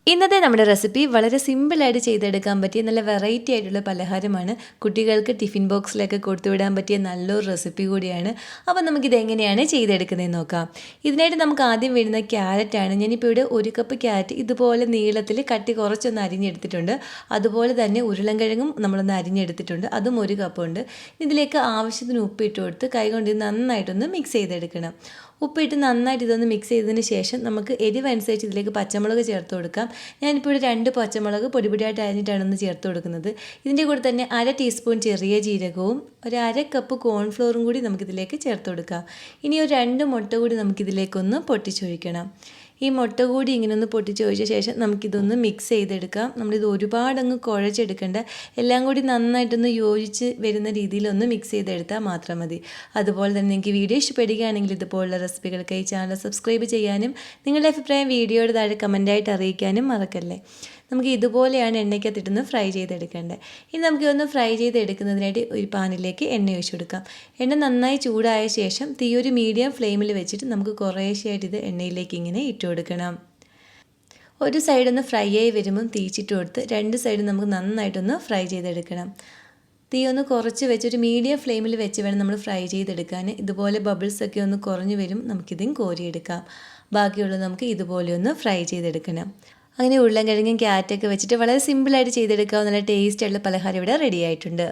ഇന്നത്തെ നമ്മുടെ റെസിപ്പി വളരെ സിമ്പിളായിട്ട് ചെയ്തെടുക്കാൻ പറ്റിയ നല്ല വെറൈറ്റി ആയിട്ടുള്ള പലഹാരമാണ്. കുട്ടികൾക്ക് ടിഫിൻ ബോക്സിലൊക്കെ കൊടുത്തുവിടാൻ പറ്റിയ നല്ലൊരു റെസിപ്പി കൂടിയാണ്. അപ്പോൾ നമുക്കിത് എങ്ങനെയാണ് ചെയ്തെടുക്കുന്നതെന്ന് നോക്കാം. ഇതിനായിട്ട് നമുക്ക് ആദ്യം വേണ്ടുന്ന ക്യാരറ്റാണ്. ഞാനിപ്പോൾ ഇവിടെ 1 കപ്പ് ക്യാരറ്റ് ഇതുപോലെ നീളത്തിൽ കട്ടി കുറച്ചൊന്ന് അരിഞ്ഞെടുത്തിട്ടുണ്ട്. അതുപോലെ തന്നെ ഉരുളൻകിഴങ്ങും നമ്മളൊന്ന് അരിഞ്ഞെടുത്തിട്ടുണ്ട്. അതും 1 കപ്പുണ്ട്. ഇതിലേക്ക് ആവശ്യത്തിന് ഉപ്പിട്ട് കൊടുത്ത് കൈകൊണ്ട് നന്നായിട്ടൊന്ന് മിക്സ് ചെയ്തെടുക്കണം. ഉപ്പിട്ട് നന്നായിട്ട് ഇതൊന്ന് മിക്സ് ചെയ്തതിന് ശേഷം നമുക്ക് എരിവനുസരിച്ച് ഇതിലേക്ക് പച്ചമുളക് ചേർത്ത് കൊടുക്കാം. ഞാനിപ്പോൾ ഇവിടെ 2 പച്ചമുളക് പൊടിപൊടിയായിട്ട് അരിഞ്ഞിട്ടാണ് ഒന്ന് ചേർത്ത് കൊടുക്കുന്നത്. ഇതിൻ്റെ കൂടെ തന്നെ 1/2 ടീസ്പൂൺ ചെറിയ ജീരകവും 1/2 കപ്പ് കോൺഫ്ലോറും കൂടി നമുക്കിതിലേക്ക് ചേർത്ത് കൊടുക്കാം. ഇനി ഒരു 2 മുട്ട കൂടി നമുക്കിതിലേക്കൊന്ന് പൊട്ടിച്ചൊഴിക്കണം. ഈ മുട്ട കൂടി ഇങ്ങനെ ഒന്ന് പൊട്ടിച്ചൊഴിച്ച ശേഷം നമുക്കിതൊന്ന് മിക്സ് ചെയ്തെടുക്കാം. നമ്മളിത് ഒരുപാടങ്ങ് കുഴച്ചെടുക്കേണ്ട, എല്ലാം കൂടി നന്നായിട്ടൊന്ന് യോജിച്ച് വരുന്ന രീതിയിലൊന്ന് മിക്സ് ചെയ്തെടുത്താൽ മാത്രം മതി. അതുപോലെ തന്നെ നിങ്ങൾക്ക് വീഡിയോ ഇഷ്ടപ്പെടുകയാണെങ്കിൽ ഇതുപോലുള്ള റെസിപ്പികൾക്കായി ചാനൽ സബ്സ്ക്രൈബ് ചെയ്യാനും നിങ്ങളുടെ അഭിപ്രായം വീഡിയോയുടെ താഴെ കമൻറ്റായിട്ട് അറിയിക്കാനും മറക്കല്ലേ. നമുക്ക് ഇതുപോലെയാണ് എണ്ണയ്ക്കകത്തിട്ടൊന്ന് ഫ്രൈ ചെയ്തെടുക്കേണ്ടത്. ഇനി നമുക്കിതൊന്ന് ഫ്രൈ ചെയ്തെടുക്കുന്നതിനായിട്ട് ഒരു പാനിലേക്ക് എണ്ണ ഒഴിച്ചു കൊടുക്കാം. എണ്ണ നന്നായി ചൂടായ ശേഷം തീ ഒരു മീഡിയം ഫ്ലെയിമിൽ വെച്ചിട്ട് നമുക്ക് കുറേശ്ശെയായിട്ട് ഇത് എണ്ണയിലേക്ക് ഇങ്ങനെ ഇട്ട് കൊടുക്കണം. ഒരു സൈഡൊന്ന് ഫ്രൈ ആയി വരുമ്പം തിരിച്ചിട്ട് കൊടുത്ത് 2 സൈഡും നമുക്ക് നന്നായിട്ടൊന്ന് ഫ്രൈ ചെയ്തെടുക്കണം. തീ ഒന്ന് കുറച്ച് വെച്ചൊരു മീഡിയം ഫ്ലെയിമിൽ വെച്ച് വേണം നമ്മൾ ഫ്രൈ ചെയ്തെടുക്കാൻ. ഇതുപോലെ ബബിൾസൊക്കെ ഒന്ന് കുറഞ്ഞു വരും, നമുക്കിതും കോരിയെടുക്കാം. ബാക്കിയുള്ളത് നമുക്ക് ഇതുപോലെ ഒന്ന് ഫ്രൈ ചെയ്തെടുക്കണം. അങ്ങനെ ഉരുളൻകിഴങ്ങും ക്യാരറ്റൊക്കെ വെച്ചിട്ട് വളരെ സിമ്പിളായിട്ട് ചെയ്തെടുക്കാവുന്ന നല്ല ടേസ്റ്റായിട്ടുള്ള പലഹാരം ഇവിടെ റെഡി ആയിട്ടുണ്ട്.